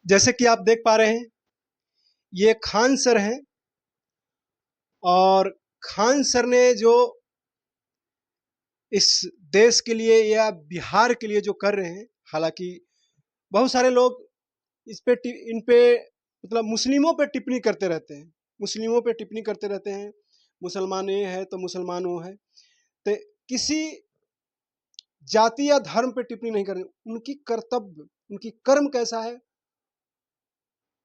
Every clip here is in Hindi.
जैसे कि आप देख पा रहे हैं, ये खान सर हैं और खान सर ने जो इस देश के लिए या बिहार के लिए जो कर रहे हैं, हालांकि बहुत सारे लोग इन पे मतलब मुस्लिमों पे टिप्पणी करते रहते हैं, मुस्लिमों पे टिप्पणी करते रहते हैं, मुसलमान ये है तो मुसलमान वो है। तो किसी जाति या धर्म पे टिप्पणी नहीं करनी, उनकी कर्तव्य, उनकी कर्म कैसा है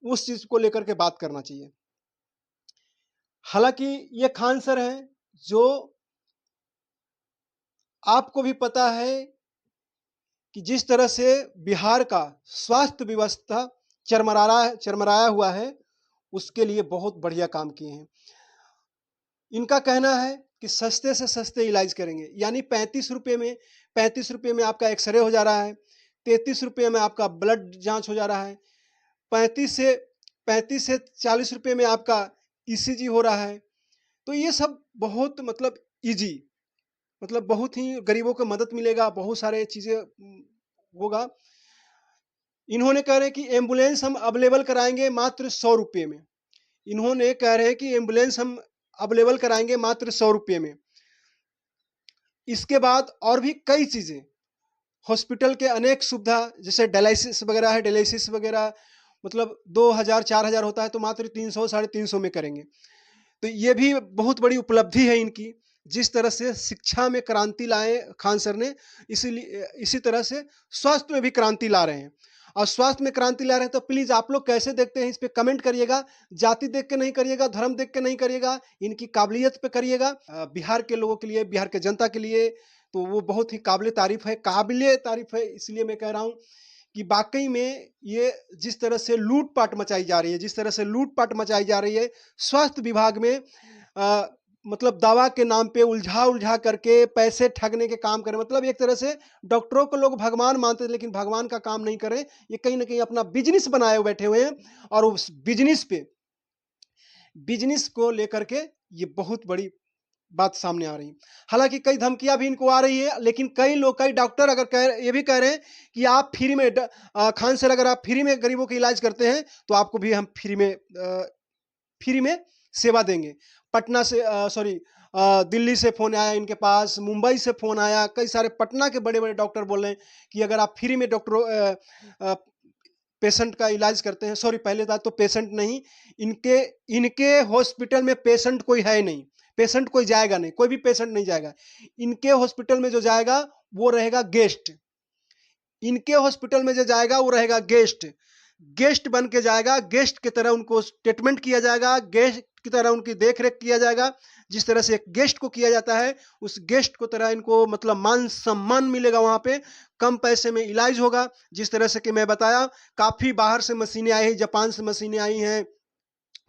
उस चीज को लेकर के बात करना चाहिए। हालांकि ये खान सर हैं जो आपको भी पता है कि जिस तरह से बिहार का स्वास्थ्य व्यवस्था चरमराया हुआ है, उसके लिए बहुत बढ़िया काम किए हैं। इनका कहना है कि सस्ते से सस्ते इलाज करेंगे, यानी 35 रुपये में आपका एक्सरे हो जा रहा है, 33 रुपये में आपका ब्लड जांच हो जा रहा है, 35 से 40 रुपये में आपका ईसीजी हो रहा है। तो ये सब बहुत मतलब इजी, मतलब बहुत ही गरीबों को मदद मिलेगा, बहुत सारे चीजें होगा। इन्होंने कह रहे हैं कि एम्बुलेंस हम अवेलेबल कराएंगे मात्र 100 रुपये में। इन्होंने कह रहे हैं कि एम्बुलेंस हम अवेलेबल कराएंगे मात्र 100 रुपये में। इसके बाद और भी कई चीजें, हॉस्पिटल के अनेक सुविधा, जैसे डायलिसिस वगैरह है, डायलिसिस वगैरह मतलब 2000-4000 होता है तो मात्र 300-350 में करेंगे। तो ये भी बहुत बड़ी उपलब्धि है इनकी। जिस तरह से शिक्षा में क्रांति लाए खान सर ने, इसीलिए इसी तरह से स्वास्थ्य में भी क्रांति ला रहे हैं। और स्वास्थ्य में क्रांति ला रहे हैं तो प्लीज आप लोग कैसे देखते हैं इस पे कमेंट करिएगा। जाति देख के नहीं करिएगा, धर्म देख के नहीं करिएगा, इनकी काबिलियत पे करिएगा। बिहार के लोगों के लिए, बिहार के जनता के लिए तो वो बहुत ही काबिल तारीफ है, काबिल तारीफ है। इसलिए मैं कह रहा हूँ कि वाकई में ये जिस तरह से लूटपाट मचाई जा रही है, जिस तरह से लूटपाट मचाई जा रही है स्वास्थ्य विभाग में, मतलब दवा के नाम पे उलझा करके पैसे ठगने के काम करें। मतलब एक तरह से डॉक्टरों को लोग भगवान मानते हैं, लेकिन भगवान का काम नहीं करें। ये कहीं ना कहीं अपना बिजनेस बनाए बैठे हुए हैं और उस बिजनेस को लेकर के ये बहुत बड़ी बात सामने आ रही है। हालांकि कई धमकियां भी इनको आ रही है, लेकिन कई डॉक्टर अगर ये भी कह रहे हैं कि आप फ्री में खान सर, अगर आप फ्री में गरीबों का इलाज करते हैं तो आपको भी हम फ्री में सेवा देंगे। पटना से सॉरी दिल्ली से फोन आया इनके पास, मुंबई से फोन आया, कई सारे पटना के बड़े बड़े डॉक्टर बोल रहे हैं कि अगर आप फ्री में पेशेंट का इलाज करते हैं, सॉरी पहले बात तो पेशेंट नहीं, इनके इनके हॉस्पिटल में पेशेंट कोई है नहीं, पेशेंट कोई जाएगा नहीं, कोई भी पेशेंट नहीं जाएगा। इनके हॉस्पिटल में जो जाएगा वो रहेगा गेस्ट। इनके हॉस्पिटल में जो जाएगा वो रहेगा गेस्ट, गेस्ट बन के जाएगा, गेस्ट की तरह उनको ट्रीटमेंट किया जाएगा, गेस्ट की तरह उनकी देखरेख किया जाएगा। जिस तरह से एक गेस्ट को किया जाता है, उस गेस्ट को तरह इनको मतलब मान सम्मान मिलेगा। वहां पे कम पैसे में इलाज होगा। जिस तरह से कि मैं बताया, काफी बाहर से मशीनें आई हैं, जापान से मशीनें आई हैं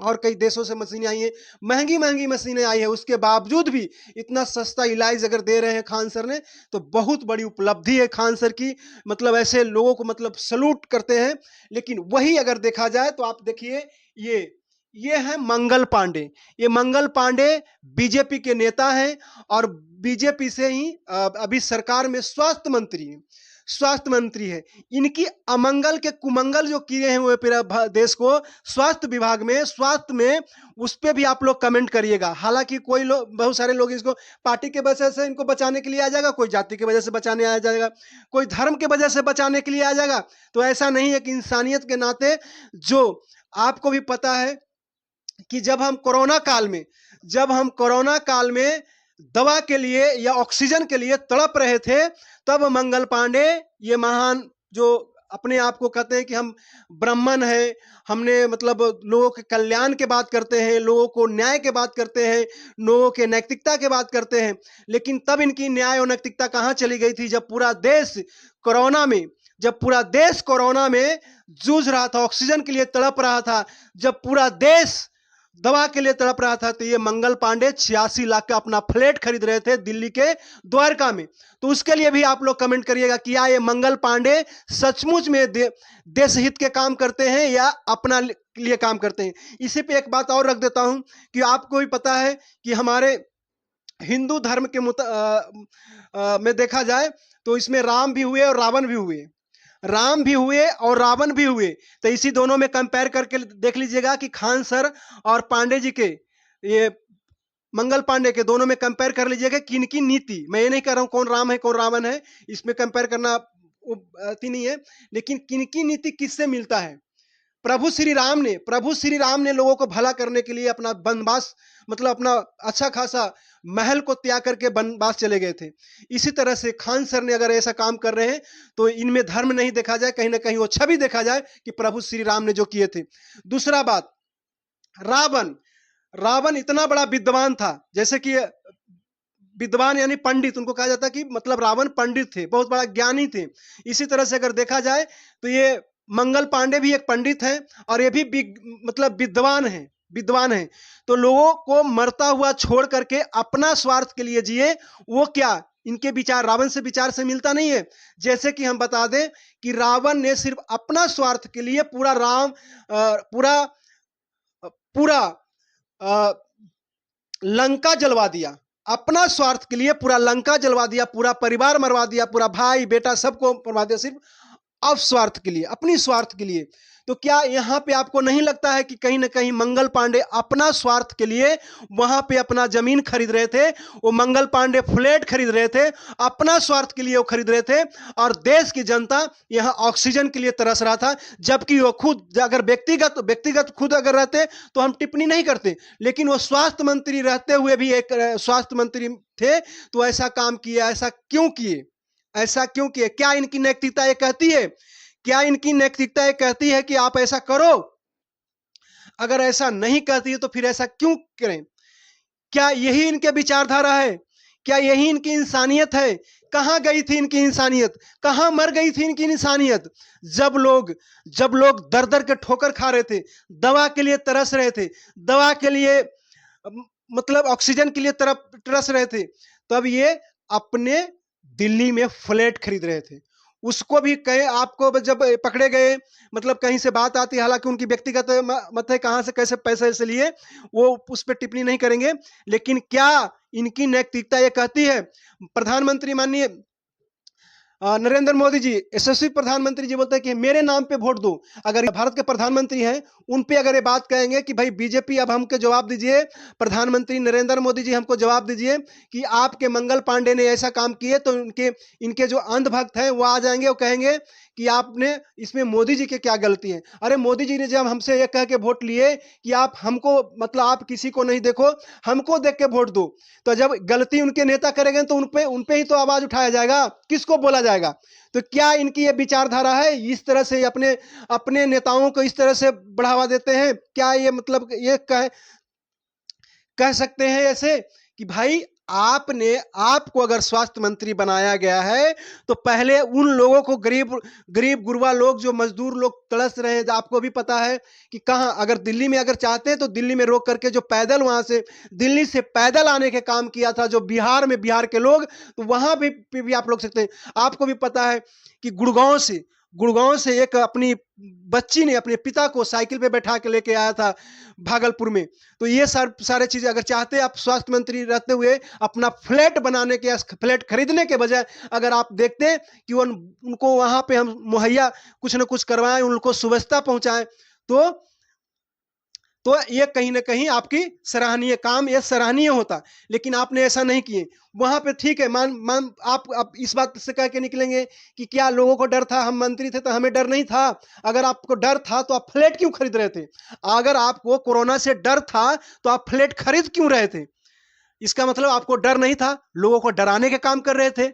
और कई देशों से मशीनें आई हैं, महंगी महंगी मशीनें आई है, उसके बावजूद भी इतना सस्ता इलाज अगर दे रहे हैं खान सर ने, तो बहुत बड़ी उपलब्धि है खान सर की। मतलब ऐसे लोगों को मतलब सलूट करते हैं। लेकिन वही अगर देखा जाए तो आप देखिए, ये है मंगल पांडे। ये मंगल पांडे बीजेपी के नेता हैं और बीजेपी से ही अभी सरकार में स्वास्थ्य मंत्री है। इनकी अमंगल के कुमंगल जो किए हैं वो पूरा देश को स्वास्थ्य में उस पर भी आप लोग कमेंट करिएगा। हालांकि कोई लोग, बहुत सारे लोग इसको पार्टी के वजह से इनको बचाने के लिए आ जाएगा, कोई जाति की वजह से बचाने आ जाएगा, कोई धर्म के वजह से बचाने के लिए आ जाएगा। तो ऐसा नहीं है कि इंसानियत के नाते, जो आपको भी पता है कि जब हम कोरोना काल में दवा के लिए या ऑक्सीजन के लिए तड़प रहे थे, तब मंगल पांडे, ये महान जो अपने आप को कहते हैं कि हम ब्राह्मण हैं, हमने मतलब लोगों के कल्याण के बात करते हैं, लोगों को न्याय के बात करते हैं, लोगों के नैतिकता के बात करते हैं। लेकिन तब इनकी न्याय और नैतिकता कहां चली गई थी, जब पूरा देश कोरोना में जूझ रहा था, ऑक्सीजन के लिए तड़प रहा था, जब पूरा देश दवा के लिए तड़प रहा था। तो ये मंगल पांडे 86 लाख का अपना फ्लैट खरीद रहे थे दिल्ली के द्वारका में। तो उसके लिए भी आप लोग कमेंट करिएगा कि क्या ये मंगल पांडे सचमुच में देश हित के काम करते हैं या अपना लिए काम करते हैं। इसी पे एक बात और रख देता हूं कि आपको भी पता है कि हमारे हिंदू धर्म के में देखा जाए तो इसमें राम भी हुए और रावण भी हुए। राम भी हुए और रावण भी हुए, तो इसी दोनों में कंपेयर करके देख लीजिएगा कि खान सर और पांडे जी के, ये मंगल पांडे के, दोनों में कंपेयर कर लीजिएगा किनकी नीति, मैं ये नहीं कह रहा हूं कौन राम है कौन रावण है, इसमें कंपेयर करना अति नहीं है, लेकिन किनकी नीति किससे मिलता है। प्रभु श्री राम ने लोगों को भला करने के लिए अपना वनवास, मतलब अपना अच्छा खासा महल को त्याग करके वनवास चले गए थे। इसी तरह से खान सर ने अगर ऐसा काम कर रहे हैं तो इनमें धर्म नहीं देखा जाए, कहीं ना कहीं वो छवि देखा जाए कि प्रभु श्री राम ने जो किए थे। दूसरा बात, रावण रावण इतना बड़ा विद्वान था, जैसे कि विद्वान यानी पंडित, उनको कहा जाता है कि मतलब रावण पंडित थे, बहुत बड़ा ज्ञानी थे। इसी तरह से अगर देखा जाए तो ये मंगल पांडे भी एक पंडित हैं और ये भी मतलब विद्वान हैं। तो लोगों को मरता हुआ छोड़ करके अपना स्वार्थ के लिए जिए, वो क्या इनके विचार रावण से विचार से मिलता नहीं है। जैसे कि हम बता दें कि रावण ने सिर्फ अपना स्वार्थ के लिए पूरा लंका जलवा दिया, अपना स्वार्थ के लिए पूरा लंका जलवा दिया, पूरा परिवार मरवा दिया, पूरा भाई बेटा सबको मरवा दिया, सिर्फ स्वार्थ के लिए, अपनी स्वार्थ के लिए। तो क्या यहां पे आपको नहीं लगता है कि कहीं ना कहीं मंगल पांडे अपना स्वार्थ के लिए वहां पे अपना जमीन खरीद रहे थे, वो मंगल पांडे फ्लैट खरीद रहे थे, अपना स्वार्थ के लिए वो खरीद रहे थे, और देश की जनता यहां ऑक्सीजन के लिए तरस रहा था, जबकि वो खुद अगर व्यक्तिगत खुद अगर रहते तो हम टिप्पणी नहीं करते, लेकिन वो स्वास्थ्य मंत्री रहते हुए भी एक स्वास्थ्य मंत्री थे, तो ऐसा काम किया। ऐसा क्यों किए? क्या इनकी नैतिकता ये कहती है? क्या इनकी नैतिकता ये कहती है कि आप ऐसा करो? अगर ऐसा नहीं कहती है तो फिर ऐसा क्यों करें? क्या यही इनके विचारधारा है? क्या यही इनकी इंसानियत है? कहां गई थी इनकी इंसानियत? कहां मर गई थी इनकी इंसानियत? जब लोग दर दर के ठोकर खा रहे थे, दवा के लिए तरस रहे थे, दवा के लिए मतलब ऑक्सीजन के लिए तरस रहे थे, तब ये अपने दिल्ली में फ्लैट खरीद रहे थे। उसको भी कहे, आपको जब पकड़े गए, मतलब कहीं से बात आती है, हालांकि उनकी व्यक्तिगत मत है कहां से कैसे पैसे से लिए, वो उस पर टिप्पणी नहीं करेंगे, लेकिन क्या इनकी नैतिकता ये कहती है? प्रधानमंत्री माननीय नरेंद्र मोदी जी, यशस्वी प्रधानमंत्री जी बोलते हैं कि मेरे नाम पे वोट दो। अगर भारत के प्रधानमंत्री हैं, उन पे अगर ये बात कहेंगे कि भाई बीजेपी अब हमको जवाब दीजिए, प्रधानमंत्री नरेंद्र मोदी जी हमको जवाब दीजिए कि आपके मंगल पांडे ने ऐसा काम किए, तो इनके जो अंधभक्त हैं वो आ जाएंगे, वो कहेंगे कि आपने इसमें मोदी जी की क्या गलती है। अरे मोदी जी ने जब हमसे ये कह के वोट लिए कि आप हमको, मतलब आप किसी को नहीं देखो, हमको देख के वोट दो, तो जब गलती उनके नेता करेंगे तो उनपे ही तो आवाज उठाया जाएगा, किसको बोला जाएगा? तो क्या इनकी ये विचारधारा है? इस तरह से अपने अपने नेताओं को इस तरह से बढ़ावा देते हैं? क्या ये मतलब ये कह सकते हैं ऐसे कि भाई आपको अगर स्वास्थ्य मंत्री बनाया गया है तो पहले उन लोगों को, गरीब गुरबा लोग, जो मजदूर लोग तड़स रहे हैं, आपको भी पता है कि कहां, अगर दिल्ली में अगर चाहते हैं तो दिल्ली में रोक करके जो पैदल वहां से दिल्ली से पैदल आने के काम किया था जो बिहार के लोग, तो वहां भी आप लोग सकते हैं। आपको भी पता है कि गुड़गांव से एक अपनी बच्ची ने अपने पिता को साइकिल पे बैठा के लेके आया था भागलपुर में। तो ये सारे चीजें अगर चाहते आप स्वास्थ्य मंत्री रहते हुए अपना फ्लैट बनाने के, फ्लैट खरीदने के बजाय अगर आप देखते कि उनको वहां पे हम मुहैया कुछ ना कुछ करवाएं, उनको सुव्यवस्था पहुंचाएं, तो ये कहीं ना कहीं आपकी सराहनीय काम, ये सराहनीय होता, लेकिन आपने ऐसा नहीं किए। वहां पे ठीक है, मान आप इस बात से कह के निकलेंगे कि क्या लोगों को डर था, हम मंत्री थे तो हमें डर नहीं था। अगर आपको डर था तो आप फ्लैट क्यों खरीद रहे थे? अगर आपको कोरोना से डर था तो आप फ्लैट खरीद क्यों रहे थे? इसका मतलब आपको डर नहीं था, लोगों को डराने के काम कर रहे थे,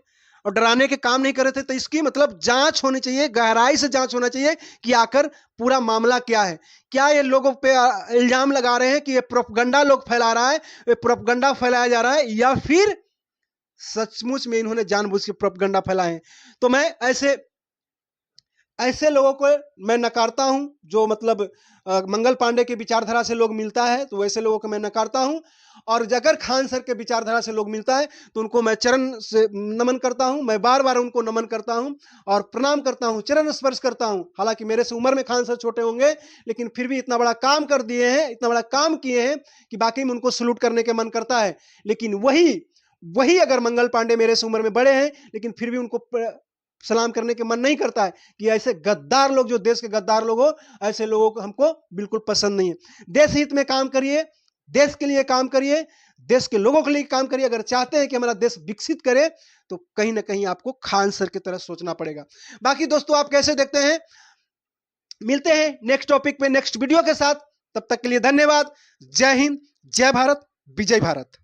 और डराने के काम नहीं कर रहे थे। तो इसकी मतलब जांच होनी चाहिए, गहराई से जांच होना चाहिए कि आकर पूरा मामला क्या है। क्या ये लोगों पे इल्जाम लगा रहे हैं कि ये प्रोपगंडा लोग फैला रहा है, ये प्रोपगंडा फैलाया जा रहा है, या फिर सचमुच में इन्होंने जानबूझ के प्रोपगंडा फैलाए हैं? तो मैं ऐसे लोगों को मैं नकारता हूं, जो मतलब मंगल पांडे के विचारधारा से लोग मिलता है तो वैसे लोगों को मैं नकारता हूं। और अगर खान सर के विचारधारा से लोग मिलता है तो उनको मैं चरण से नमन करता हूं, मैं बार बार उनको नमन करता हूं और प्रणाम करता हूं, चरण स्पर्श करता हूं। हालांकि मेरे से उम्र में खान सर छोटे होंगे, लेकिन फिर भी इतना बड़ा काम कर दिए हैं, इतना बड़ा काम किए हैं कि बाकी में उनको सलूट करने के मन करता है। लेकिन वही अगर मंगल पांडे मेरे से उम्र में बड़े हैं, लेकिन फिर भी उनको सलाम करने के मन नहीं करता है कि ऐसे गद्दार लोग, जो देश के गद्दार लोग हो, ऐसे लोगों को हमको बिल्कुल पसंद नहीं है। देश हित में काम करिए, देश के लिए काम करिए, देश के लोगों के लिए काम करिए। अगर चाहते हैं कि हमारा देश विकसित करे तो कहीं ना कहीं आपको खान सर की तरह सोचना पड़ेगा। बाकी दोस्तों आप कैसे देखते हैं? मिलते हैं नेक्स्ट टॉपिक पे नेक्स्ट वीडियो के साथ। तब तक के लिए धन्यवाद। जय हिंद, जय भारत, विजय भारत।